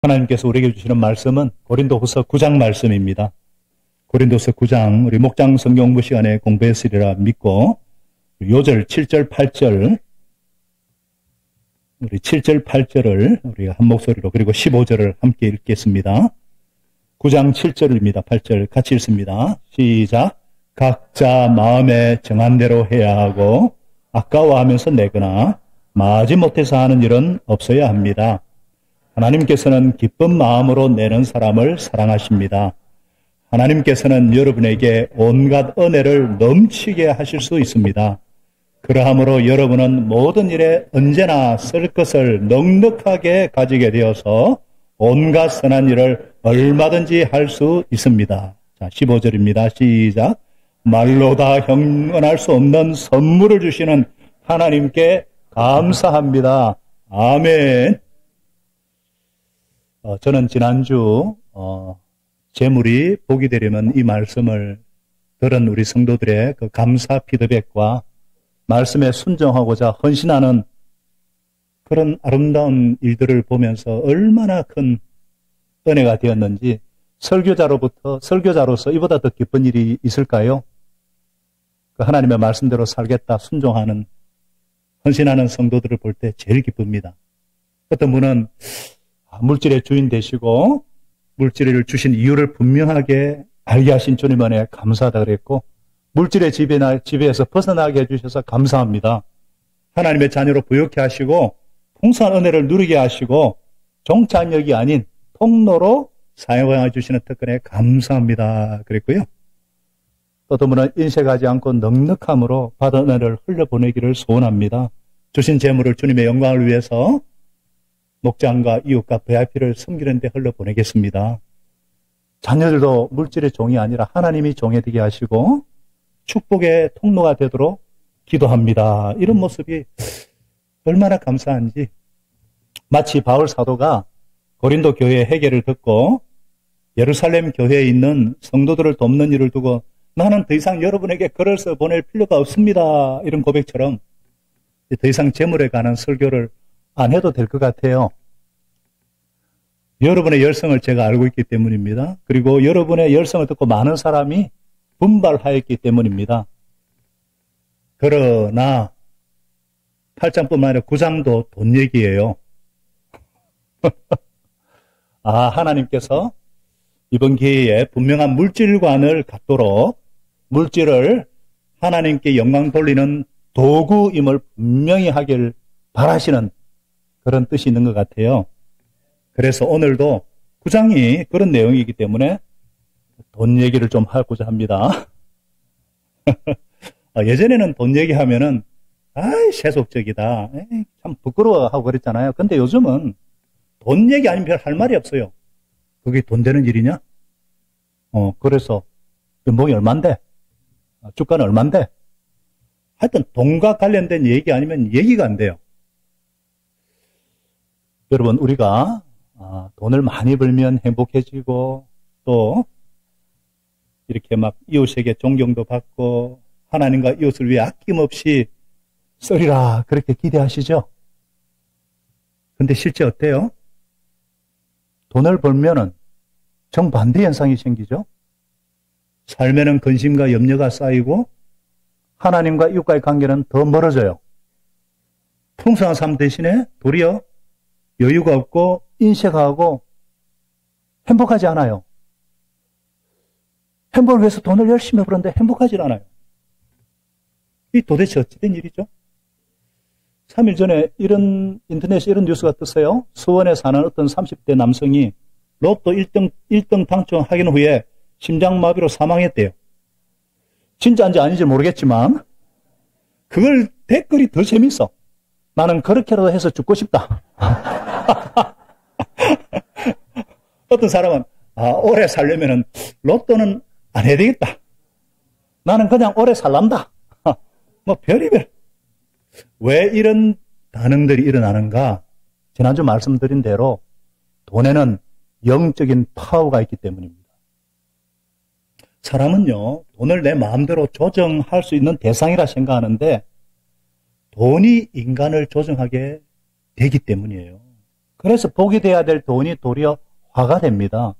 하나님께서 우리에게 주시는 말씀은 고린도후서 9장 말씀입니다. 고린도서 9장 우리 목장 성경 공부 시간에 공부했으리라 믿고 요절 7절 8절 우리 7절 8절을 우리가 한 목소리로 그리고 15절을 함께 읽겠습니다. 9장 7절입니다. 8절 같이 읽습니다. 시작. 각자 마음에 정한 대로 해야 하고 아까워하면서 내거나 마지 못해서 하는 일은 없어야 합니다. 하나님께서는 기쁜 마음으로 내는 사람을 사랑하십니다. 하나님께서는 여러분에게 온갖 은혜를 넘치게 하실 수 있습니다. 그러함으로 여러분은 모든 일에 언제나 쓸 것을 넉넉하게 가지게 되어서 온갖 선한 일을 얼마든지 할 수 있습니다. 자, 15절입니다. 시작. 말로 다 형언할 수 없는 선물을 주시는 하나님께 감사합니다. 아멘. 저는 지난주 재물이 복이 되려면 이 말씀을 들은 우리 성도들의 그 감사 피드백과 말씀에 순종하고자 헌신하는 그런 아름다운 일들을 보면서 얼마나 큰 은혜가 되었는지 설교자로서 이보다 더 기쁜 일이 있을까요? 그 하나님의 말씀대로 살겠다 순종하는 헌신하는 성도들을 볼 때 제일 기쁩니다. 어떤 분은 물질의 주인 되시고 물질을 주신 이유를 분명하게 알게 하신 주님 은혜에 감사하다 그랬고 물질의 지배에서 벗어나게 해주셔서 감사합니다. 하나님의 자녀로 부욕해 하시고 풍성한 은혜를 누리게 하시고 종착역이 아닌 통로로 사용해 주시는 특권에 감사합니다 그랬고요. 또 어떤 분은 인색하지 않고 넉넉함으로 받은 은혜를 흘려보내기를 소원합니다. 주신 재물을 주님의 영광을 위해서 목장과 이웃과 VIP를 섬기는 데 흘려보내겠습니다. 자녀들도 물질의 종이 아니라 하나님이 종이 되게 하시고 축복의 통로가 되도록 기도합니다. 이런 모습이 얼마나 감사한지 마치 바울 사도가 고린도 교회의 회개를 듣고 예루살렘 교회에 있는 성도들을 돕는 일을 두고 나는 더 이상 여러분에게 글을 써 보낼 필요가 없습니다. 이런 고백처럼 더 이상 재물에 관한 설교를 안 해도 될 것 같아요. 여러분의 열성을 제가 알고 있기 때문입니다. 그리고 여러분의 열성을 듣고 많은 사람이 분발하였기 때문입니다. 그러나 8장뿐만 아니라 9장도 돈 얘기예요. 하나님께서 이번 기회에 분명한 물질관을 갖도록 물질을 하나님께 영광 돌리는 도구임을 분명히 하길 바라시는 그런 뜻이 있는 것 같아요. 그래서 오늘도 9장이 그런 내용이기 때문에 돈 얘기를 좀 하고자 합니다. 예전에는 돈 얘기하면은 세속적이다. 참 부끄러워하고 그랬잖아요. 근데 요즘은 돈 얘기 아니면 별 할 말이 없어요. 그게 돈 되는 일이냐? 그래서 연봉이 얼만데? 주가는 얼만데? 하여튼 돈과 관련된 얘기 아니면 얘기가 안 돼요. 여러분, 우리가 돈을 많이 벌면 행복해지고 또 이렇게 막 이웃에게 존경도 받고 하나님과 이웃을 위해 아낌없이 쓰리라 그렇게 기대하시죠? 근데 실제 어때요? 돈을 벌면은 정반대 현상이 생기죠? 삶에는 근심과 염려가 쌓이고 하나님과 이웃과의 관계는 더 멀어져요. 풍성한 삶 대신에 도리어 여유가 없고 인색하고 행복하지 않아요. 행복을 위해서 돈을 열심히 벌었는데 행복하지 않아요. 이 도대체 어찌된 일이죠? 3일 전에 인터넷에 이런 뉴스가 떴어요. 수원에 사는 어떤 30대 남성이 로또 1등 당첨 확인 후에 심장마비로 사망했대요. 진짜인지 아닌지 모르겠지만 그걸 댓글이 더 재밌어. 나는 그렇게라도 해서 죽고 싶다. 어떤 사람은 오래 살려면은 로또는 안 해야 되겠다. 나는 그냥 오래 살란다. 뭐 별의별. 왜 이런 반응들이 일어나는가? 지난주 말씀드린 대로 돈에는 영적인 파워가 있기 때문입니다. 사람은요, 돈을 내 마음대로 조정할 수 있는 대상이라 생각하는데 돈이 인간을 조정하게 되기 때문이에요. 그래서 복이 돼야 될 돈이 도리어 화가 됩니다.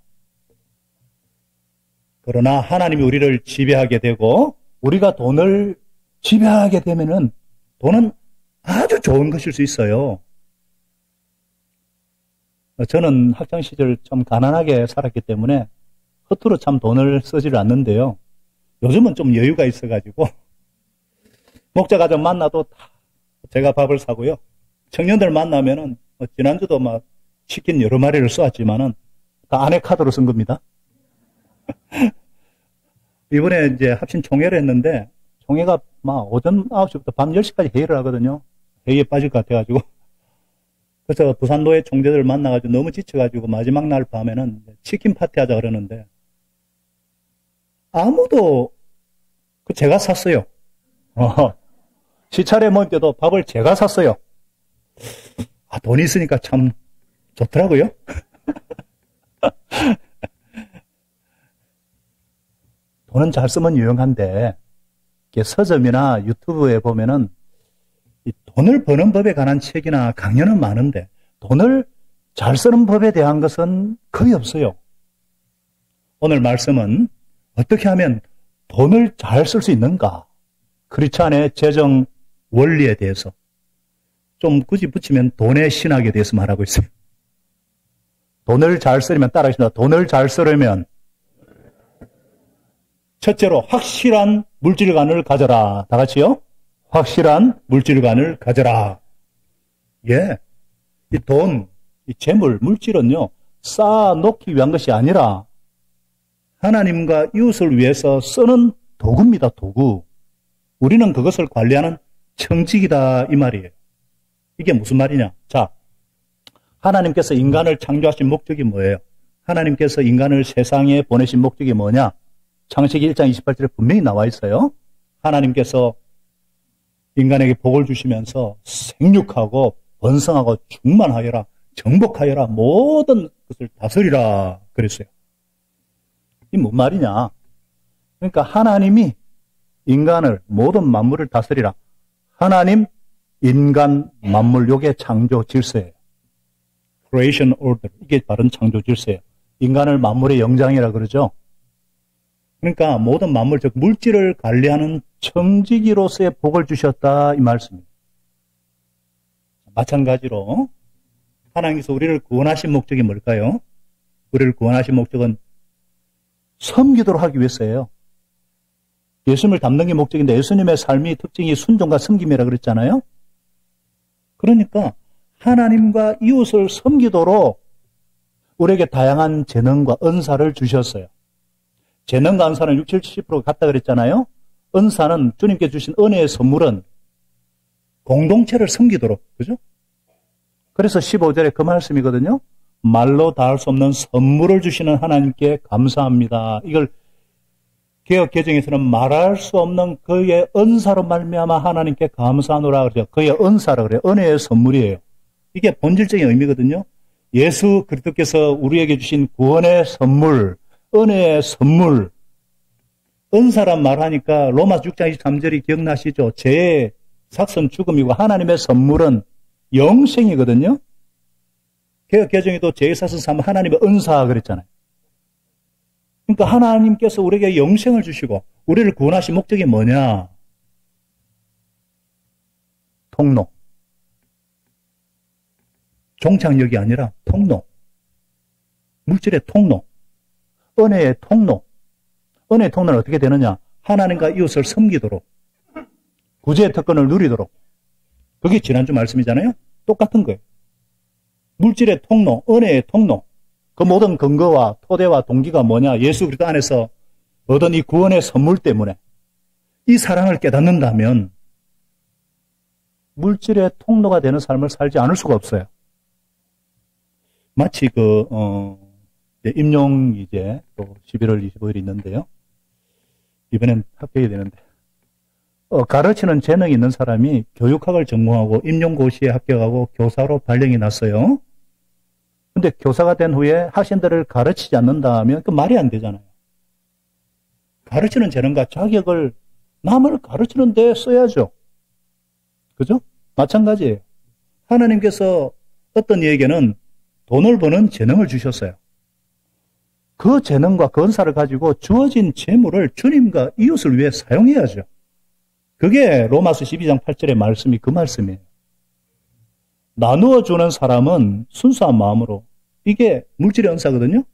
그러나 하나님이 우리를 지배하게 되고 우리가 돈을 지배하게 되면은 돈은 아주 좋은 것일 수 있어요. 저는 학창시절 좀 가난하게 살았기 때문에 허투루 참 돈을 쓰지를 않는데요. 요즘은 좀 여유가 있어가지고 목자 가정 만나도 다 제가 밥을 사고요. 청년들 만나면은 지난주도 막 치킨 여러 마리를 쏘았지만은 다 아내 카드로 쓴 겁니다. 이번에 이제 합친 총회를 했는데 총회가 막 오전 9시부터 밤 10시까지 회의를 하거든요. 회의에 빠질 것 같아가지고. 그래서 부산노회 총재들 만나가지고 너무 지쳐가지고 마지막 날 밤에는 치킨 파티 하자 그러는데 아무도 제가 샀어요. 시차례 모임 때도 밥을 제가 샀어요. 돈이 있으니까 참 좋더라고요. 돈은 잘 쓰면 유용한데 서점이나 유튜브에 보면은 이 돈을 버는 법에 관한 책이나 강연은 많은데 돈을 잘 쓰는 법에 대한 것은 거의 없어요. 오늘 말씀은 어떻게 하면 돈을 잘 쓸 수 있는가? 크리스찬의 재정 원리에 대해서 좀 굳이 붙이면 돈의 신학에 대해서 말하고 있어요. 돈을 잘 쓰려면 따라하십니다. 돈을 잘 쓰려면 첫째로 확실한 물질관을 가져라. 다 같이요? 확실한 물질관을 가져라. 예. 이 돈, 이 재물, 물질은요, 쌓아놓기 위한 것이 아니라 하나님과 이웃을 위해서 쓰는 도구입니다, 도구. 우리는 그것을 관리하는 청직이다, 이 말이에요. 이게 무슨 말이냐? 자, 하나님께서 인간을 창조하신 목적이 뭐예요? 하나님께서 인간을 세상에 보내신 목적이 뭐냐? 창세기 1장 28절에 분명히 나와 있어요. 하나님께서 인간에게 복을 주시면서 생육하고 번성하고 충만하여라, 정복하여라, 모든 것을 다스리라 그랬어요. 이게 뭔 말이냐? 그러니까 하나님이 인간을, 모든 만물을 다스리라. 하나님, 인간, 만물, 요게 창조 질서예요. Creation order. 이게 바른 창조 질서예요. 인간을 만물의 영장이라 그러죠. 그러니까 모든 만물, 즉 물질을 관리하는 청지기로서의 복을 주셨다, 이 말씀입니다. 마찬가지로 하나님께서 우리를 구원하신 목적이 뭘까요? 우리를 구원하신 목적은 섬기도록 하기 위해서예요. 예수님을 닮는 게 목적인데 예수님의 삶이 특징이 순종과 섬김이라 그랬잖아요. 그러니까 하나님과 이웃을 섬기도록 우리에게 다양한 재능과 은사를 주셨어요. 재능과 은사는 60, 70% 같다 그랬잖아요. 은사는 주님께 주신 은혜의 선물은 공동체를 섬기도록, 그죠? 그래서 15절에 그 말씀이거든요. 말로 다 할 수 없는 선물을 주시는 하나님께 감사합니다. 이걸 개역 개정에서는 말할 수 없는 그의 은사로 말미암아 하나님께 감사하노라 그러죠. 그의 은사라 그래요. 은혜의 선물이에요. 이게 본질적인 의미거든요. 예수 그리스도께서 우리에게 주신 구원의 선물, 은혜의 선물, 은사란 말하니까 로마서 6장 23절이 기억나시죠? 죄의 삭선 죽음이고 하나님의 선물은 영생이거든요. 개역 개정에도 죄의 삭선 삼은 하나님의 은사 그랬잖아요. 그러니까 하나님께서 우리에게 영생을 주시고 우리를 구원하신 목적이 뭐냐? 통로. 종착역이 아니라 통로. 물질의 통로. 은혜의 통로. 은혜의 통로는 어떻게 되느냐? 하나님과 이웃을 섬기도록. 구제의 특권을 누리도록. 그게 지난주 말씀이잖아요? 똑같은 거예요. 물질의 통로, 은혜의 통로. 그 모든 근거와 토대와 동기가 뭐냐? 예수 그리스도 안에서 얻은 이 구원의 선물 때문에 이 사랑을 깨닫는다면 물질의 통로가 되는 삶을 살지 않을 수가 없어요. 마치 임용 이제 또 11월 25일 있는데요. 이번엔 합격이 되는데 가르치는 재능이 있는 사람이 교육학을 전공하고 임용고시에 합격하고 교사로 발령이 났어요. 근데 교사가 된 후에 학생들을 가르치지 않는다면 그 말이 안 되잖아요. 가르치는 재능과 자격을 남을 가르치는 데 써야죠. 그죠? 마찬가지예요. 하나님께서 어떤 이에게는 돈을 버는 재능을 주셨어요. 그 재능과 건사를 가지고 주어진 재물을 주님과 이웃을 위해 사용해야죠. 그게 로마서 12장 8절의 말씀이 그 말씀이에요. 나누어 주는 사람은 순수한 마음으로, 이게 물질의 은사거든요.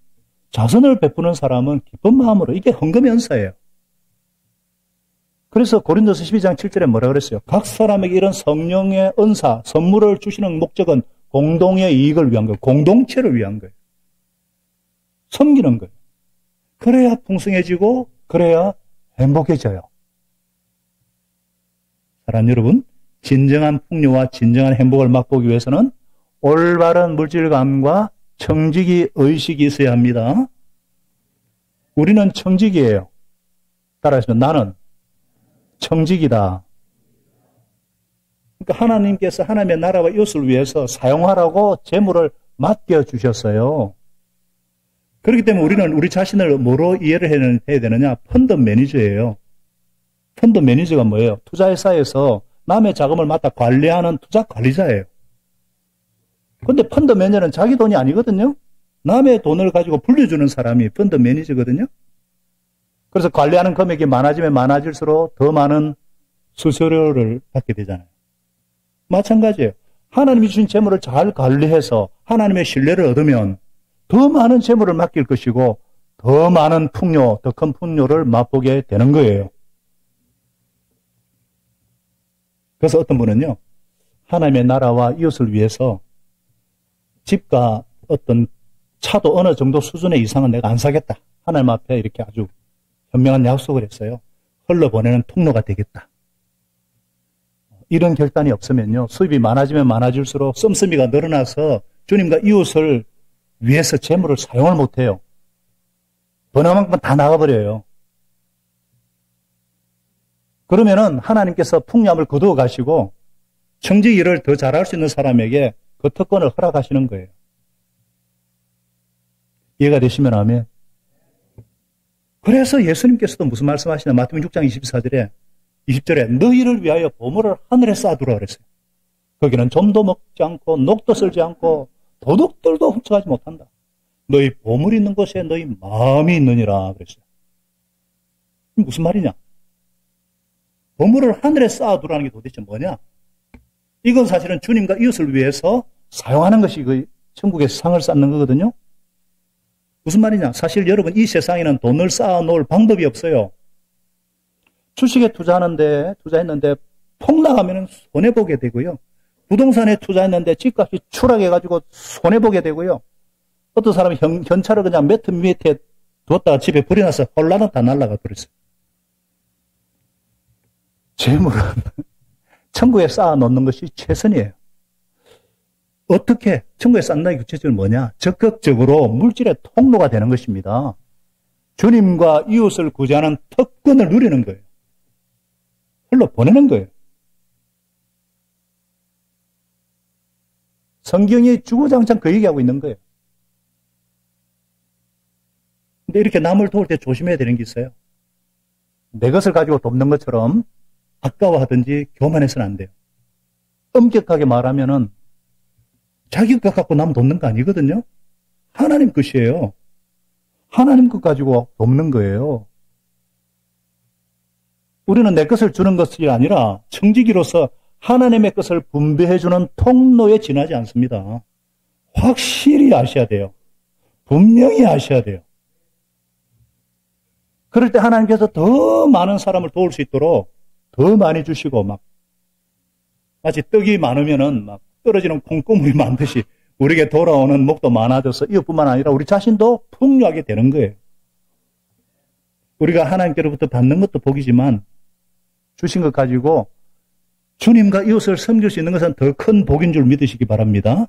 자선을 베푸는 사람은 기쁜 마음으로, 이게 헌금의 은사예요. 그래서 고린도서 12장 7절에 뭐라 그랬어요? 각 사람에게 이런 성령의 은사, 선물을 주시는 목적은 공동의 이익을 위한 거예요. 공동체를 위한 거예요. 섬기는 거예요. 그래야 풍성해지고 그래야 행복해져요. 사랑하는 여러분, 진정한 풍요와 진정한 행복을 맛보기 위해서는 올바른 물질감과 청지기 의식이 있어야 합니다. 우리는 청지기예요. 따라하시면 나는 청지기다. 그러니까 하나님께서 하나님의 나라와 이웃을 위해서 사용하라고 재물을 맡겨주셨어요. 그렇기 때문에 우리는 우리 자신을 뭐로 이해를 해야 되느냐? 펀드 매니저예요. 펀드 매니저가 뭐예요? 투자회사에서 남의 자금을 맡아 관리하는 투자 관리자예요. 근데 펀드 매니저는 자기 돈이 아니거든요. 남의 돈을 가지고 불려주는 사람이 펀드 매니저거든요. 그래서 관리하는 금액이 많아지면 많아질수록 더 많은 수수료를 받게 되잖아요. 마찬가지예요. 하나님이 주신 재물을 잘 관리해서 하나님의 신뢰를 얻으면 더 많은 재물을 맡길 것이고 더 많은 풍요, 더 큰 풍요를 맛보게 되는 거예요. 그래서 어떤 분은요, 하나님의 나라와 이웃을 위해서 집과 어떤 차도 어느 정도 수준의 이상은 내가 안 사겠다. 하나님 앞에 이렇게 아주 현명한 약속을 했어요. 흘러보내는 통로가 되겠다. 이런 결단이 없으면요, 수입이 많아지면 많아질수록 씀씀이가 늘어나서 주님과 이웃을 위해서 재물을 사용을 못해요. 번화만큼 다 나가버려요. 그러면은 하나님께서 풍요함을 거두어 가시고 청지기를 더 잘할 수 있는 사람에게 그 특권을 허락하시는 거예요. 이해가 되시면 아멘. 그래서 예수님께서도 무슨 말씀하시냐? 마태복음 6장 24절에 20절에 너희를 위하여 보물을 하늘에 쌓아두라 그랬어요. 거기는 좀도 먹지 않고 녹도 쓸지 않고 도둑들도 훔쳐가지 못한다. 너희 보물 있는 곳에 너희 마음이 있느니라 그랬어요. 무슨 말이냐? 보물을 하늘에 쌓아두라는 게 도대체 뭐냐? 이건 사실은 주님과 이웃을 위해서 사용하는 것이 그 천국에서 상을 쌓는 거거든요. 무슨 말이냐? 사실 여러분 이 세상에는 돈을 쌓아놓을 방법이 없어요. 주식에 투자했는데 폭락하면 손해보게 되고요. 부동산에 투자했는데 집값이 추락해가지고 손해보게 되고요. 어떤 사람이 현찰을 그냥 매트 밑에 두었다가 집에 불이 나서 홀라당 다 날아가 버렸어요. 재물은 천국에 쌓아놓는 것이 최선이에요. 어떻게 천국에 쌓는다는 구체적으로 뭐냐? 적극적으로 물질의 통로가 되는 것입니다. 주님과 이웃을 구제하는 특권을 누리는 거예요. 흘러보내는 거예요. 성경이 주구장창 그 얘기하고 있는 거예요. 근데 이렇게 남을 도울 때 조심해야 되는 게 있어요. 내 것을 가지고 돕는 것처럼 아까워하든지 교만해서는 안 돼요. 엄격하게 말하면은 자기 것 갖고 남 돕는 거 아니거든요. 하나님 것이에요. 하나님 것 가지고 돕는 거예요. 우리는 내 것을 주는 것이 아니라 청지기로서 하나님의 것을 분배해주는 통로에 지나지 않습니다. 확실히 아셔야 돼요. 분명히 아셔야 돼요. 그럴 때 하나님께서 더 많은 사람을 도울 수 있도록 더 많이 주시고 마치 떡이 많으면은 막 떨어지는 콩고물이 많듯이 우리에게 돌아오는 목도 많아져서 이것뿐만 아니라 우리 자신도 풍요하게 되는 거예요. 우리가 하나님께로부터 받는 것도 복이지만 주신 것 가지고 주님과 이웃을 섬길 수 있는 것은 더 큰 복인 줄 믿으시기 바랍니다.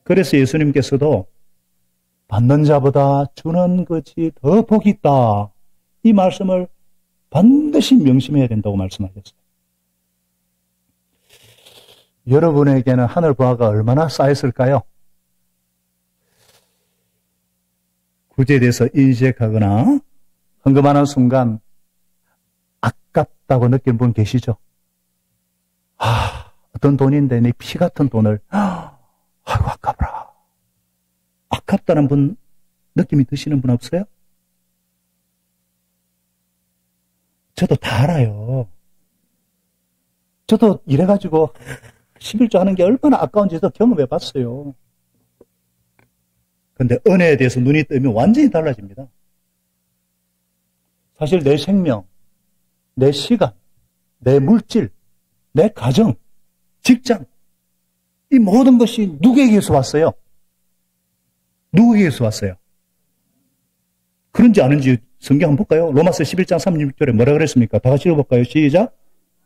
그래서 예수님께서도 받는 자보다 주는 것이 더 복이 있다. 이 말씀을 반드시 명심해야 된다고 말씀하셨어요. 여러분에게는 하늘 보화가 얼마나 쌓였을까요? 구제에 대해서 인식하거나 헌금하는 순간 아깝다고 느낀 분 계시죠? 어떤 돈인데 내 피 같은 돈을 아이고 아까워라. 아깝다는 분, 느낌이 드시는 분 없어요? 저도 다 알아요. 저도 이래가지고 11조 하는 게 얼마나 아까운지 도 경험해 봤어요. 근데 은혜에 대해서 눈이 뜨면 완전히 달라집니다. 사실 내 생명, 내 시간, 내 물질, 내 가정, 직장, 이 모든 것이 누구에게서 왔어요? 누구에게서 왔어요? 그런지 아는지 성경 한번 볼까요? 로마서 11장 36절에 뭐라 그랬습니까? 다 같이 읽어볼까요? 시작.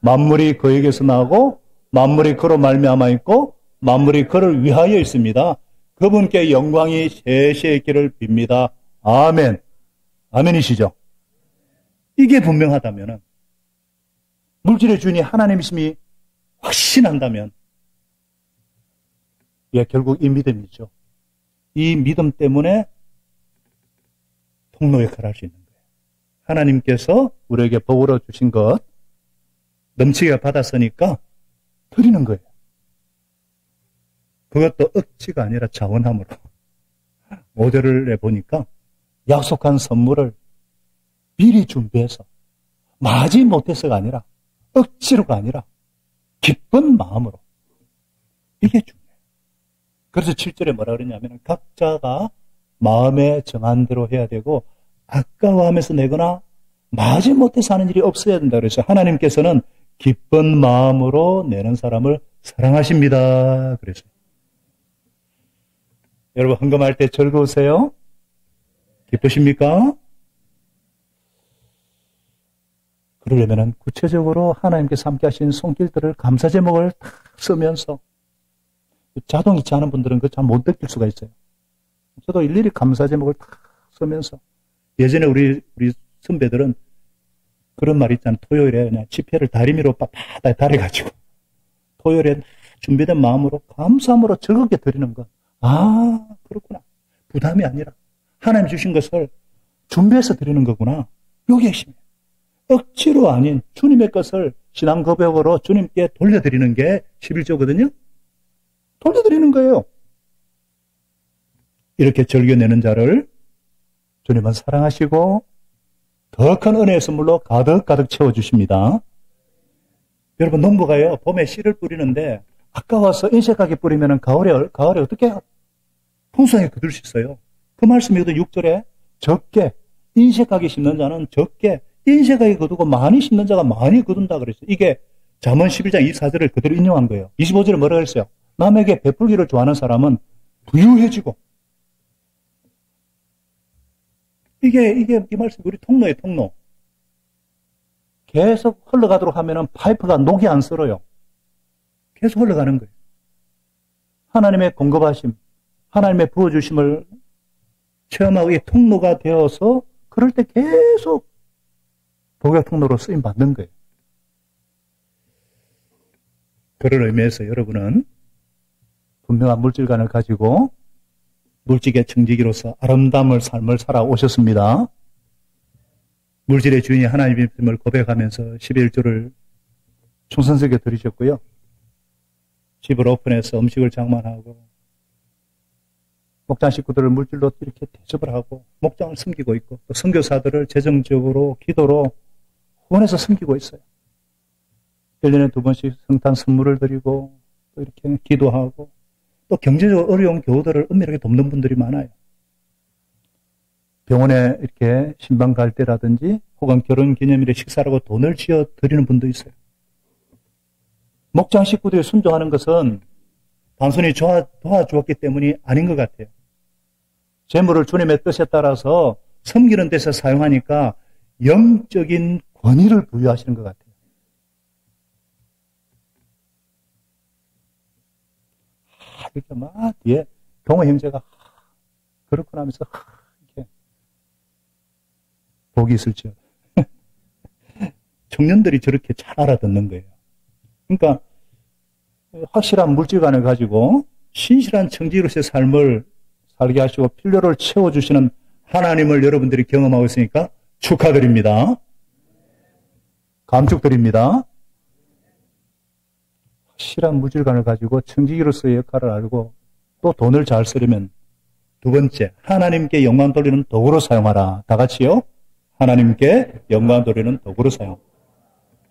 만물이 그에게서 나고 만물이 그로 말미암아 있고 만물이 그를 위하여 있습니다. 그분께 영광이 세세 있기를 빕니다. 아멘. 아멘이시죠? 이게 분명하다면 물질의 주인이 하나님이심이 확신한다면 예, 결국 이 믿음이죠. 이 믿음 때문에 통로 역할을 할 수 있는 거예요. 하나님께서 우리에게 복으로 주신 것 넘치게 받았으니까 드리는 거예요. 그것도 억지가 아니라 자원함으로. 5절을 보니까 약속한 선물을 미리 준비해서 마지 못해서가 아니라 억지로가 아니라 기쁜 마음으로. 이게 중요해요. 그래서 7절에 뭐라 그러냐면 각자가 마음에 정한 대로 해야 되고 아까워하면서 내거나 마지 못해서 하는 일이 없어야 된다. 그래서 하나님께서는 기쁜 마음으로 내는 사람을 사랑하십니다. 그래서 여러분 헌금할 때 즐거우세요? 기쁘십니까? 그러려면 구체적으로 하나님께서 함께 하신 손길들을 감사 제목을 탁 쓰면서 자동이체 하는 분들은 그거 잘 못 느낄 수가 있어요. 저도 일일이 감사 제목을 탁 쓰면서 예전에 우리 선배들은 그런 말 있잖아요. 토요일에 그냥 지폐를 다리미로 빳빳하게 달아가지고 토요일에 준비된 마음으로 감사함으로 즐겁게 드리는 것. 아, 그렇구나. 부담이 아니라 하나님 주신 것을 준비해서 드리는 거구나. 요게 핵심이에요. 억지로 아닌 주님의 것을 신앙 고백으로 주님께 돌려드리는 게 11조거든요. 돌려드리는 거예요. 이렇게 즐겨내는 자를 주님은 사랑하시고 더 큰 은혜의 선물로 가득가득 채워주십니다. 여러분 농부가요 봄에 씨를 뿌리는데 아까워서 인색하게 뿌리면 가을에 어떻게 풍성하게 거둘 수 있어요. 그 말씀이거든 6절에 적게 인색하게 심는 자는 적게 인색하게 거두고 많이 심는 자가 많이 거둔다 그랬어요. 이게 잠언 11장 24절을 그대로 인용한 거예요. 25절에 뭐라 그랬어요? 남에게 베풀기를 좋아하는 사람은 부유해지고 이게 이 말씀 우리 통로예요, 통로. 계속 흘러가도록 하면은 파이프가 녹이 안 썰어요. 계속 흘러가는 거예요. 하나님의 공급하심, 하나님의 부어주심을 체험하고 이 통로가 되어서 그럴 때 계속 복의 통로로 쓰임 받는 거예요. 그런 의미에서 여러분은 분명한 물질관을 가지고 물질의 청지기로서 아름다움을 삶을 살아오셨습니다. 물질의 주인이 하나님임을 고백하면서 11조를 충성스럽게 드리셨고요. 집을 오픈해서 음식을 장만하고 목장 식구들을 물질로 이렇게 대접을 하고 목장을 섬기고 있고 또 선교사들을 재정적으로 기도로 후원해서 섬기고 있어요. 1년에 2번씩 성탄 선물을 드리고 또 이렇게 기도하고 또 경제적으로 어려운 교우들을 은밀하게 돕는 분들이 많아요. 병원에 이렇게 신방 갈 때라든지 혹은 결혼 기념일에 식사라고 돈을 지어 드리는 분도 있어요. 목장 식구들이 순종하는 것은 단순히 도와주었기 때문이 아닌 것 같아요. 재물을 주님의 뜻에 따라서 섬기는 데서 사용하니까 영적인 권위를 부여하시는 것 같아요. 이렇게 막 뒤에 동호 형제가 그렇구나 하면서 이렇게 복이 있을지어다. 청년들이 저렇게 잘 알아듣는 거예요. 그러니까 확실한 물질관을 가지고 신실한 청지로서의 삶을 살게 하시고 필요를 채워주시는 하나님을 여러분들이 경험하고 있으니까 축하드립니다. 감축드립니다. 확실한 물질관을 가지고 청지기로서의 역할을 알고 또 돈을 잘 쓰려면 두 번째, 하나님께 영광 돌리는 도구로 사용하라. 다 같이요. 하나님께 영광 돌리는 도구로 사용.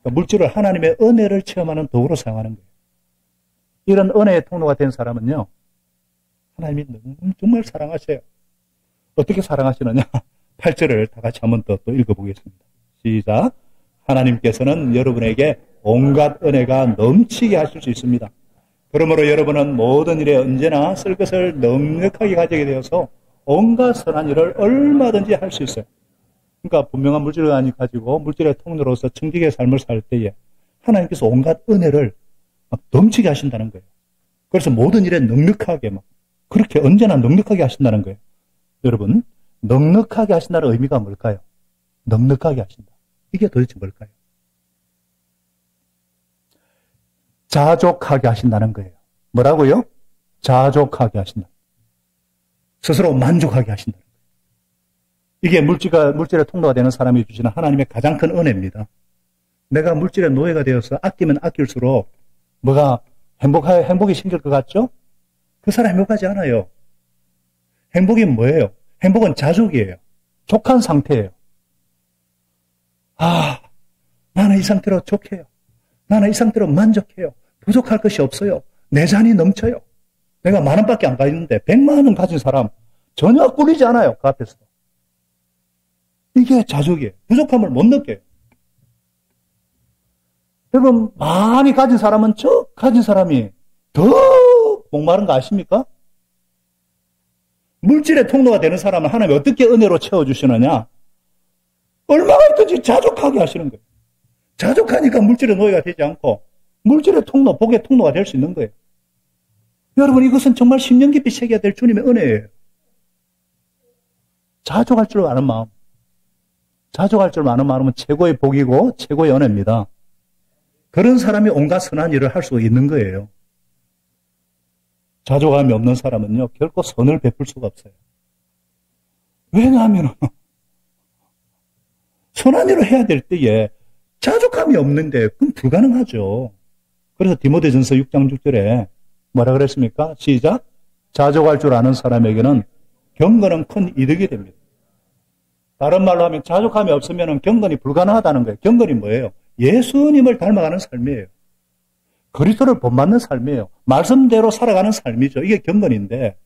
그러니까 물질을 하나님의 은혜를 체험하는 도구로 사용하는 거예요. 이런 은혜의 통로가 된 사람은요, 하나님이 정말 사랑하셔요. 어떻게 사랑하시느냐? 8절을 다 같이 한번 더 또 읽어보겠습니다. 시작. 하나님께서는 여러분에게 온갖 은혜가 넘치게 하실 수 있습니다. 그러므로 여러분은 모든 일에 언제나 쓸 것을 넉넉하게 가지게 되어서 온갖 선한 일을 얼마든지 할 수 있어요. 그러니까 분명한 물질을 가지고 물질의 통로로서 청지기의 삶을 살 때에 하나님께서 온갖 은혜를 막 넘치게 하신다는 거예요. 그래서 모든 일에 넉넉하게 막 그렇게 언제나 넉넉하게 하신다는 거예요. 여러분, 넉넉하게 하신다는 의미가 뭘까요? 넉넉하게 하신다. 이게 도대체 뭘까요? 자족하게 하신다는 거예요. 뭐라고요? 자족하게 하신다. 스스로 만족하게 하신다는 거예요. 이게 물질의 통로가 되는 사람이 주시는 하나님의 가장 큰 은혜입니다. 내가 물질의 노예가 되어서 아끼면 아낄수록 뭐가 행복이 생길 것 같죠? 그 사람 행복하지 않아요. 행복이 뭐예요? 행복은 자족이에요. 족한 상태예요. 나는 이 상태로 족해요. 나는 이 상태로 만족해요. 부족할 것이 없어요. 내 잔이 넘쳐요. 내가 10,000원밖에 안 가있는데 100만 원 가진 사람 전혀 꿀리지 않아요. 그 앞에서. 이게 자족이에요. 부족함을 못 느껴요. 여러분, 많이 가진 사람은 가진 사람이 더 목마른 거 아십니까? 물질의 통로가 되는 사람은 하나님이 어떻게 은혜로 채워주시느냐? 얼마나 있든지 자족하게 하시는 거예요. 자족하니까 물질의 노예가 되지 않고 물질의 통로, 복의 통로가 될 수 있는 거예요. 여러분, 이것은 정말 심령 깊이 새겨야 될 주님의 은혜예요. 자족할 줄 아는 마음. 자족할 줄 아는 마음은 최고의 복이고 최고의 은혜입니다. 그런 사람이 온갖 선한 일을 할 수 있는 거예요. 자족함이 없는 사람은요, 결코 선을 베풀 수가 없어요. 왜냐하면 선한 일을 해야 될 때에 자족함이 없는데 그건 불가능하죠. 그래서 디모데전서 6장 6절에 뭐라 그랬습니까? 시작. 자족할 줄 아는 사람에게는 경건은 큰 이득이 됩니다. 다른 말로 하면 자족함이 없으면 경건이 불가능하다는 거예요. 경건이 뭐예요? 예수님을 닮아가는 삶이에요. 그리스도를 본받는 삶이에요. 말씀대로 살아가는 삶이죠. 이게 경건인데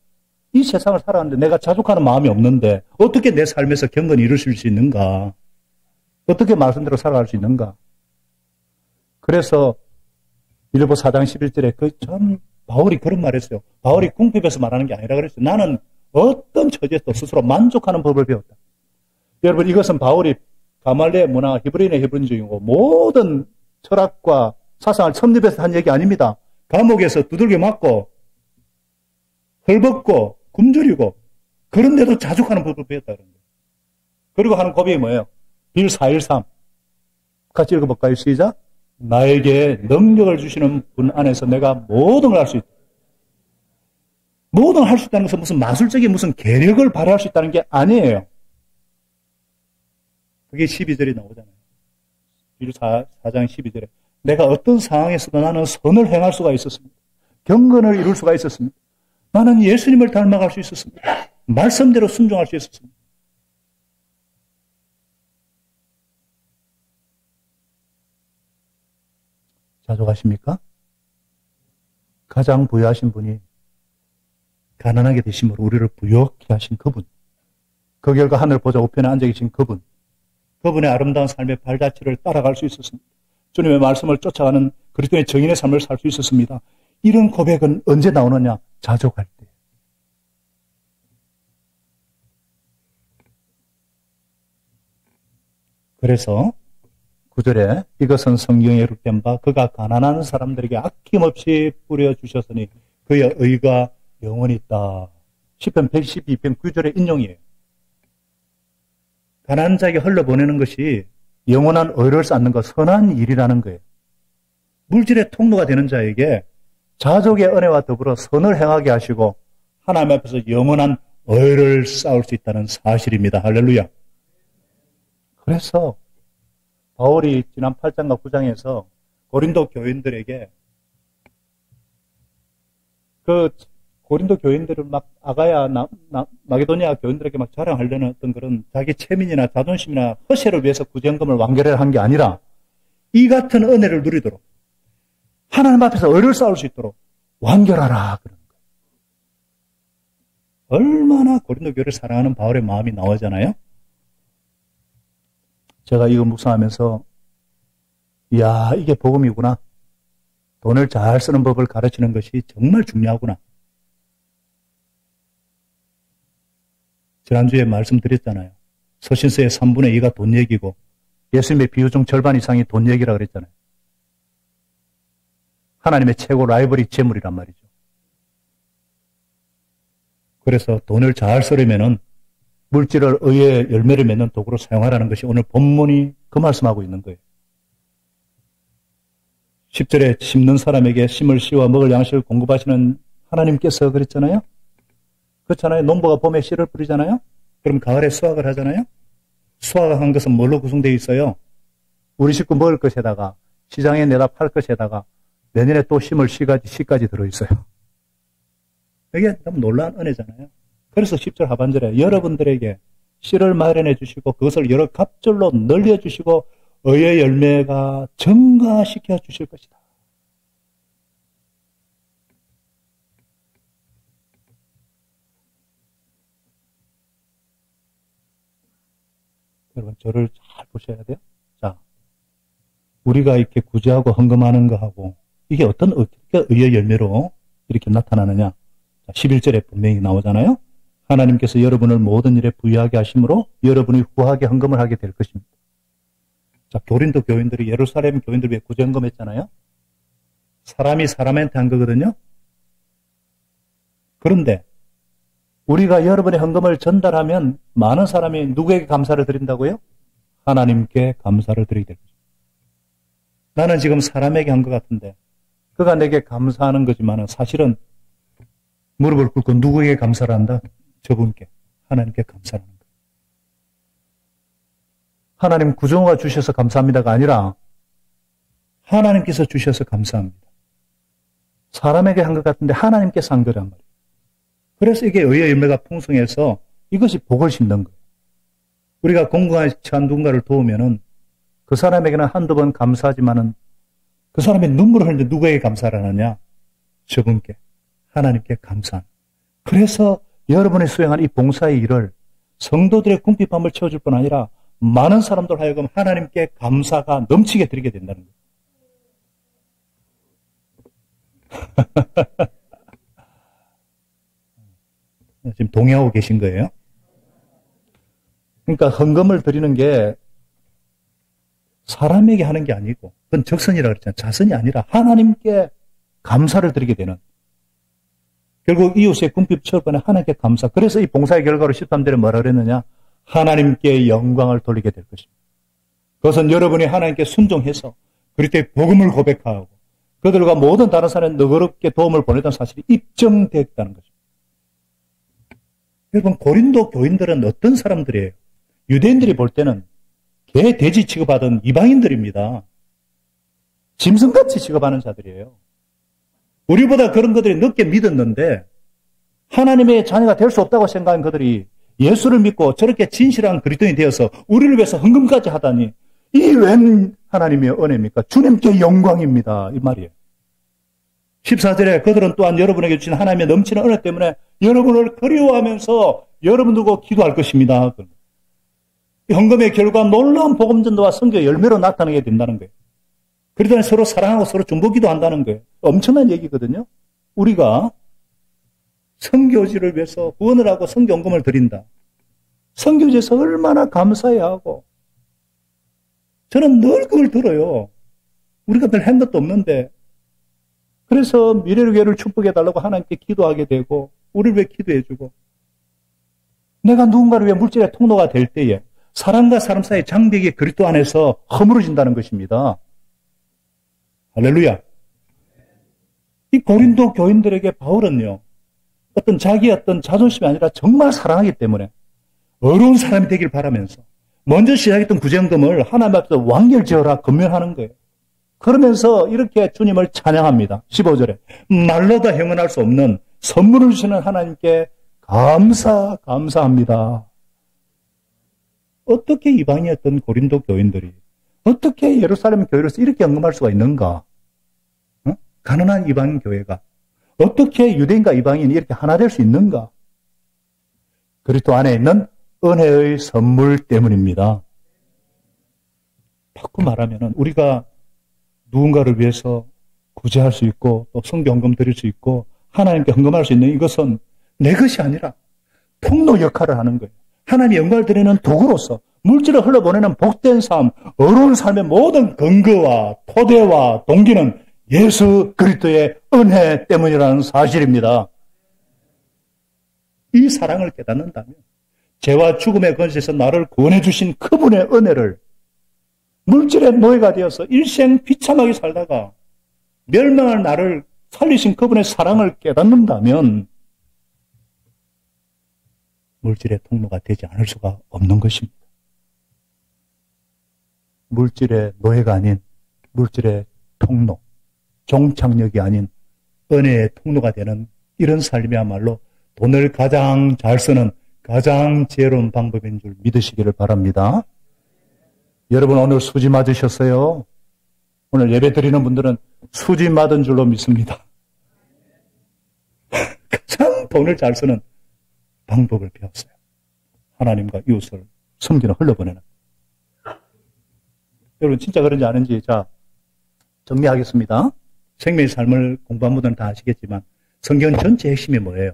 이 세상을 살아가는데 내가 자족하는 마음이 없는데 어떻게 내 삶에서 경건이 이루어질 수 있는가? 어떻게 말씀대로 살아갈 수 있는가? 그래서 빌립보 4장 11절에 바울이 그런 말 했어요. 바울이 궁핍에서 말하는 게 아니라 그랬어요. 나는 어떤 처지에서 스스로 만족하는 법을 배웠다. 여러분, 이것은 바울이 가말리의 문화, 히브리인의 히브리인적이고 모든 철학과 사상을 섭립해서 한 얘기 아닙니다. 감옥에서 두들겨 맞고 헐벗고 굶주리고 그런데도 자족하는 법을 배웠다. 그리고 하는 고백이 뭐예요? 빌 4.13 같이 읽어볼까요? 시작. 나에게 능력을 주시는 분 안에서 내가 모든 걸 할 수 있다. 모든 걸 할 수 있다는 것은 무슨 마술적인 무슨 계력을 발휘할 수 있다는 게 아니에요. 그게 12절이 나오잖아요. 빌 4장 12절에 내가 어떤 상황에서도 나는 선을 행할 수가 있었습니다. 경건을 이룰 수가 있었습니다. 나는 예수님을 닮아갈 수 있었습니다. 말씀대로 순종할 수 있었습니다. 자족하십니까? 가장 부유하신 분이 가난하게 되심으로 우리를 부유하게 하신 그분, 그 결과 하늘 보좌 우편에 앉아 계신 그분, 그분의 아름다운 삶의 발자취를 따라갈 수 있었습니다. 주님의 말씀을 쫓아가는 그리스도의 정인의 삶을 살 수 있었습니다. 이런 고백은 언제 나오느냐? 자족할 때. 그래서 9절에 이것은 성경에 기록된 바 그가 가난한 사람들에게 아낌없이 뿌려주셨으니 그의 의가 영원히 있다. 시편 112편 9절의 인용이에요. 가난한 자에게 흘러보내는 것이 영원한 의를 쌓는 것, 선한 일이라는 거예요. 물질의 통로가 되는 자에게 자족의 은혜와 더불어 선을 행하게 하시고 하나님 앞에서 영원한 의를 쌓을 수 있다는 사실입니다. 할렐루야. 그래서 바울이 지난 8장과 9장에서 고린도 교인들에게 그 고린도 교인들을 막 마게도니아 교인들에게 막 자랑하려는 어떤 그런 자기 체면이나 자존심이나 허세를 위해서 구제헌금을 완결을 한 게 아니라 이 같은 은혜를 누리도록 하나님 앞에서 의를 쌓을 수 있도록 완결하라 그러는 거예요. 얼마나 고린도 교회를 사랑하는 바울의 마음이 나오잖아요. 제가 이거 묵상하면서 이야, 이게 복음이구나. 돈을 잘 쓰는 법을 가르치는 것이 정말 중요하구나. 지난주에 말씀드렸잖아요. 서신서의 3분의 2가 돈 얘기고 예수님의 비유 중 절반 이상이 돈 얘기라 그랬잖아요. 하나님의 최고 라이벌이 재물이란 말이죠. 그래서 돈을 잘 쓰려면은 물질을 의의 열매를 맺는 도구로 사용하라는 것이 오늘 본문이 그 말씀하고 있는 거예요. 10절에 심는 사람에게 심을 씌워 먹을 양식을 공급하시는 하나님께서 그랬잖아요. 그렇잖아요. 농부가 봄에 씨를 뿌리잖아요. 그럼 가을에 수확을 하잖아요. 수확한 것은 뭘로 구성되어 있어요? 우리 식구 먹을 것에다가 시장에 내다 팔 것에다가 내년에 또 심을 씨까지 들어있어요. 이게 너무 놀라운 은혜잖아요. 그래서 10절 하반절에 여러분들에게 씨를 마련해 주시고 그것을 여러 갑절로 늘려주시고 의의 열매가 증가시켜 주실 것이다. 여러분 저를 잘 보셔야 돼요. 자, 우리가 이렇게 구제하고 헌금하는 거하고 이게 어떻게 의의 열매로 이렇게 나타나느냐. 자, 11절에 분명히 나오잖아요. 하나님께서 여러분을 모든 일에 부유하게 하심으로 여러분이 후하게 헌금을 하게 될 것입니다. 자, 고린도 교인들이 예루살렘 교인들 위해 구제 헌금했잖아요. 사람이 사람한테 한 거거든요. 그런데 우리가 여러분의 헌금을 전달하면 많은 사람이 누구에게 감사를 드린다고요? 하나님께 감사를 드리게 될 것입니다. 나는 지금 사람에게 한 것 같은데 그가 내게 감사하는 거지만 사실은 무릎을 꿇고 누구에게 감사를 한다? 저분께, 하나님께 감사를 하는 거예요. 하나님 구종호가 주셔서 감사합니다가 아니라 하나님께서 주셔서 감사합니다. 사람에게 한 것 같은데 하나님께서 한 거란 말이에요. 그래서 이게 의의 열매가 풍성해서 이것이 복을 심는 거예요. 우리가 공경에 처한 누군가를 도우면은 그 사람에게는 한두 번 감사하지만은 그 사람의 눈물을 흘리는데 누구에게 감사를 하느냐? 저분께, 하나님께 감사합니다. 그래서 여러분이 수행한 이 봉사의 일을 성도들의 궁핍함을 채워줄 뿐 아니라 많은 사람들 하여금 하나님께 감사가 넘치게 드리게 된다는 거예요. 지금 동의하고 계신 거예요? 그러니까 헌금을 드리는 게 사람에게 하는 게 아니고 그건 적선이라고 그랬잖아요. 자선이 아니라 하나님께 감사를 드리게 되는 결국 이웃의 궁핍 처분에 하나님께 감사. 그래서 이 봉사의 결과로 13절에 뭐라 그랬느냐? 하나님께 영광을 돌리게 될 것입니다. 그것은 여러분이 하나님께 순종해서 그리스도의 복음을 고백하고 그들과 모든 다른 사람에 너그럽게 도움을 보내던 사실이 입증되었다는 것입니다. 여러분 고린도 교인들은 어떤 사람들이에요? 유대인들이 볼 때는 개, 돼지 취급하던 이방인들입니다. 짐승같이 취급하는 자들이에요. 우리보다 그런 것들이 늦게 믿었는데 하나님의 자녀가 될 수 없다고 생각한 그들이 예수를 믿고 저렇게 진실한 그리스도인이 되어서 우리를 위해서 헌금까지 하다니 이 웬 하나님의 은혜입니까? 주님께 영광입니다. 이 말이에요. 14절에 그들은 또한 여러분에게 주신 하나님의 넘치는 은혜 때문에 여러분을 그리워하면서 여러분 두고 기도할 것입니다. 헌금의 결과 놀라운 복음전도와 선교의 열매로 나타나게 된다는 거예요. 그러더니 서로 사랑하고 서로 중보기도 한다는 거예요. 엄청난 얘기거든요. 우리가 선교지를 위해서 후원을 하고 선교헌금을 드린다. 선교지에서 얼마나 감사해야 하고 저는 늘 그걸 들어요. 우리가 별 한 것도 없는데 그래서 미래를 교회를 축복해달라고 하나님께 기도하게 되고 우리를 위해 기도해주고 내가 누군가를 위해 물질의 통로가 될 때에 사람과 사람 사이의 장벽이 그리스도 안에서 허물어진다는 것입니다. 할렐루야. 이 고린도 교인들에게 바울은요, 어떤 자기의 어떤 자존심이 아니라 정말 사랑하기 때문에 어려운 사람이 되길 바라면서 먼저 시작했던 구제헌금을 하나님 앞에서 완결지어라 건면하는 거예요. 그러면서 이렇게 주님을 찬양합니다. 15절에 말로도 형언할 수 없는 선물을 주시는 하나님께 감사합니다. 어떻게 이방이었던 고린도 교인들이 어떻게 예루살렘 교회로서 이렇게 언급할 수가 있는가? 가난한 이방인 교회가 어떻게 유대인과 이방인이 이렇게 하나 될 수 있는가? 그리스도 안에 있는 은혜의 선물 때문입니다. 바꿔 말하면 우리가 누군가를 위해서 구제할 수 있고 또 성경헌금 드릴 수 있고 하나님께 헌금할 수 있는 이것은 내 것이 아니라 통로 역할을 하는 거예요. 하나님의 영광을 드리는 도구로서 물질을 흘러보내는 복된 삶, 어려운 삶의 모든 근거와 토대와 동기는 예수 그리스도의 은혜 때문이라는 사실입니다. 이 사랑을 깨닫는다면 죄와 죽음의 권세에서 나를 구원해 주신 그분의 은혜를 물질의 노예가 되어서 일생 비참하게 살다가 멸망할 나를 살리신 그분의 사랑을 깨닫는다면 물질의 통로가 되지 않을 수가 없는 것입니다. 물질의 노예가 아닌 물질의 통로, 종착역이 아닌 은혜의 통로가 되는 이런 삶이야말로 돈을 가장 잘 쓰는 가장 지혜로운 방법인 줄 믿으시기를 바랍니다. 여러분 오늘 수지 맞으셨어요? 오늘 예배 드리는 분들은 수지 맞은 줄로 믿습니다. 가장 돈을 잘 쓰는 방법을 배웠어요. 하나님과 이웃을 섬기는 흘려보내는. 여러분 진짜 그런지 아는지 자 정리하겠습니다. 생명의 삶을 공부한 분들은 다 아시겠지만 성경 전체 핵심이 뭐예요?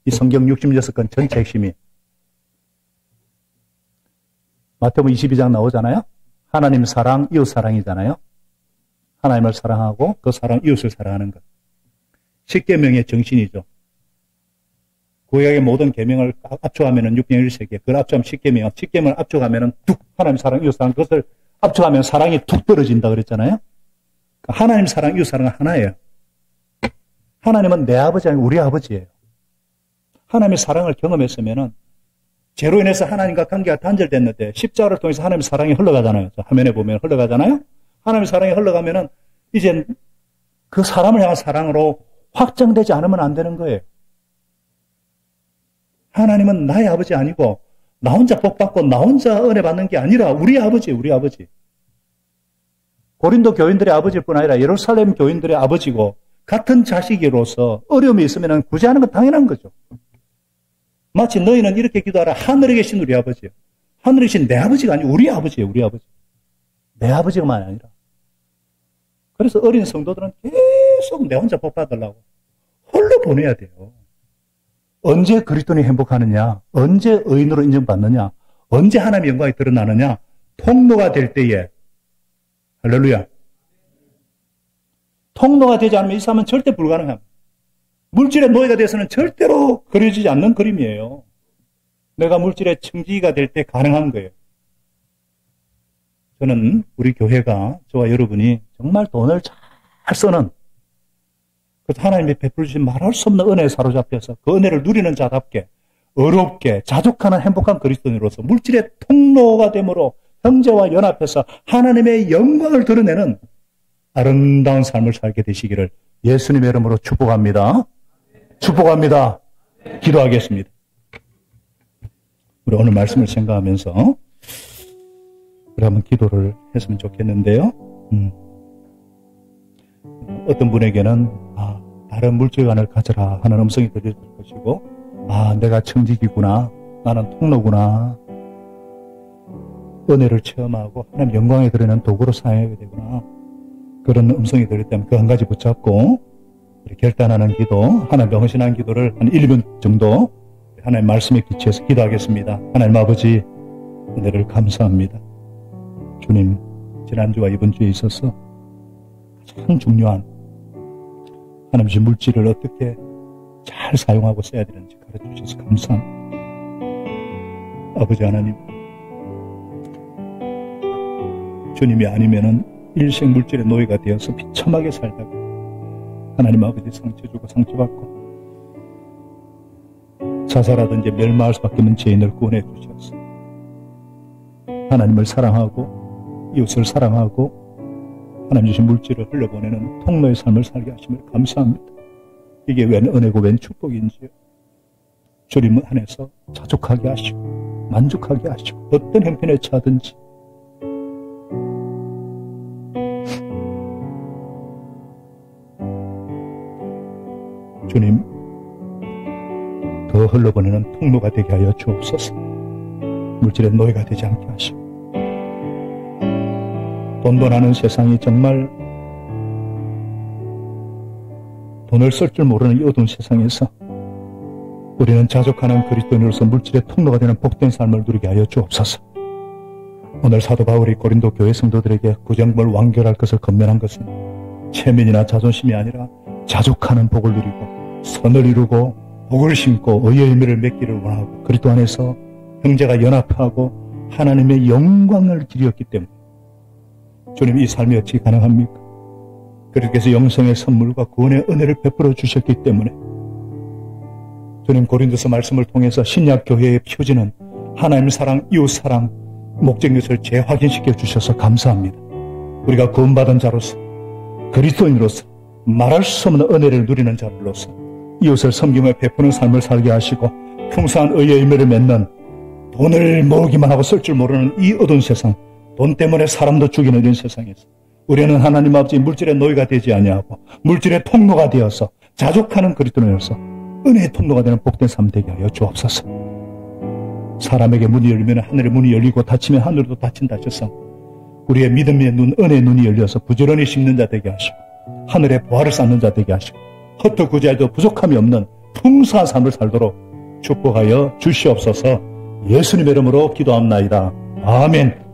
이 성경 66권 전체 핵심이 마태복음 22장 나오잖아요. 하나님 사랑, 이웃 사랑이잖아요. 하나님을 사랑하고 그 사랑, 이웃을 사랑하는 것. 십계명의 정신이죠. 구약의 모든 계명을 압축하면 601세계, 그걸 압축하면 십계명, 십계명을 압축하면 툭 하나님 사랑, 이웃 사랑, 그것을 압축하면 사랑이 툭 떨어진다 그랬잖아요. 하나님 사랑, 이웃 사랑은 하나예요. 하나님은 내 아버지 아니고 우리 아버지예요. 하나님의 사랑을 경험했으면은 죄로 인해서 하나님과 관계가 단절됐는데 십자가를 통해서 하나님의 사랑이 흘러가잖아요. 화면에 보면 흘러가잖아요. 하나님의 사랑이 흘러가면은 이제 그 사람을 향한 사랑으로 확정되지 않으면 안 되는 거예요. 하나님은 나의 아버지 아니고 나 혼자 복 받고 나 혼자 은혜 받는 게 아니라 우리 아버지예요. 우리 아버지. 고린도 교인들의 아버지일 뿐 아니라 예루살렘 교인들의 아버지고 같은 자식으로서 어려움이 있으면 구제하는 건 당연한 거죠. 마치 너희는 이렇게 기도하라. 하늘에 계신 우리 아버지예요. 하늘에 계신 내 아버지가 아니고 우리 아버지예요. 우리 아버지. 내 아버지가만 아니라. 그래서 어린 성도들은 계속 내 혼자 복 받으려고 홀로 보내야 돼요. 언제 그리스도인이 행복하느냐? 언제 의인으로 인정받느냐? 언제 하나님의 영광이 드러나느냐? 통로가 될 때에 할렐루야. 통로가 되지 않으면 이 삶은 절대 불가능합니다. 물질의 노예가 돼서는 절대로 그려지지 않는 그림이에요. 내가 물질의 청지기가 될 때 가능한 거예요. 저는 우리 교회가 저와 여러분이 정말 돈을 잘 쓰는 그래서 하나님이 베풀어 주신 말할 수 없는 은혜에 사로잡혀서 그 은혜를 누리는 자답게 어렵게 자족하는 행복한 그리스도인으로서 물질의 통로가 되므로 형제와 연합해서 하나님의 영광을 드러내는 아름다운 삶을 살게 되시기를 예수님의 이름으로 축복합니다. 축복합니다. 기도하겠습니다. 우리 오늘 말씀을 생각하면서 우리 한번 기도를 했으면 좋겠는데요. 어떤 분에게는 다른 물질관을 가져라 하는 음성이 들릴 것이고 내가 청지기구나. 나는 통로구나. 은혜를 체험하고 하나님 영광에 드리는 도구로 사용하게 되구나. 그런 음성이 들릴 때면 그 한 가지 붙잡고 우리 결단하는 기도, 하나님 헌신한 기도를 한 1분 정도 하나님 말씀에 기초해서 기도하겠습니다. 하나님 아버지 은혜를 감사합니다. 주님 지난주와 이번 주에 있어서 가장 중요한 하나님 주신 물질을 어떻게 잘 사용하고 써야 되는지 가르쳐주셔서 감사합니다. 아버지 하나님 주님이 아니면은 일생 물질의 노예가 되어서 비참하게 살다가 하나님 아버지 상처 주고 상처받고 자살하든지 멸망할 수밖에 없는 죄인을 구원해 주셔서 하나님을 사랑하고 이웃을 사랑하고 하나님 주신 물질을 흘려보내는 통로의 삶을 살게 하심을 감사합니다. 이게 웬 은혜고 웬 축복인지요. 주님 안에서 자족하게 하시고 만족하게 하시고 어떤 형편에 처하든지 주님 더 흘러보내는 통로가 되게 하여 주옵소서. 물질의 노예가 되지 않게 하시고 돈돈하는 세상이 정말 돈을 쓸 줄 모르는 이 어두운 세상에서 우리는 자족하는 그리스도인으로서 물질의 통로가 되는 복된 삶을 누리게 하여 주옵소서. 오늘 사도 바울이 고린도 교회 성도들에게 구정벌 완결할 것을 권면한 것은 체면이나 자존심이 아니라 자족하는 복을 누리고 선을 이루고 복을 심고 의의 열매를 맺기를 원하고 그리스도 안에서 형제가 연합하고 하나님의 영광을 기리었기 때문에 주님 이 삶이 어찌 가능합니까? 그리스도께서 영생의 선물과 구원의 은혜를 베풀어 주셨기 때문에 주님 고린도서 말씀을 통해서 신약 교회의 표지는 하나님 사랑, 이웃 사랑, 목적 것을 재확인시켜 주셔서 감사합니다. 우리가 구원받은 자로서 그리스도인으로서 말할 수 없는 은혜를 누리는 자로서 이웃을 섬기며 베푸는 삶을 살게 하시고 풍성한 의의 열매를 맺는 돈을 모으기만 하고 쓸 줄 모르는 이 어두운 세상, 돈 때문에 사람도 죽이는 이런 세상에서 우리는 하나님 아버지 물질의 노예가 되지 아니하고 물질의 통로가 되어서 자족하는 그리스도인으로서 은혜의 통로가 되는 복된 삶 되게 하여 주옵소서. 사람에게 문이 열리면 하늘의 문이 열리고 닫히면 하늘도 닫힌다 하셔서 우리의 믿음의 눈, 은혜의 눈이 열려서 부지런히 심는 자 되게 하시고 하늘의 보화를 쌓는 자 되게 하시고 헛되구제해도 부족함이 없는 풍성한 삶을 살도록 축복하여 주시옵소서. 예수님의 이름으로 기도합나이다. 아멘.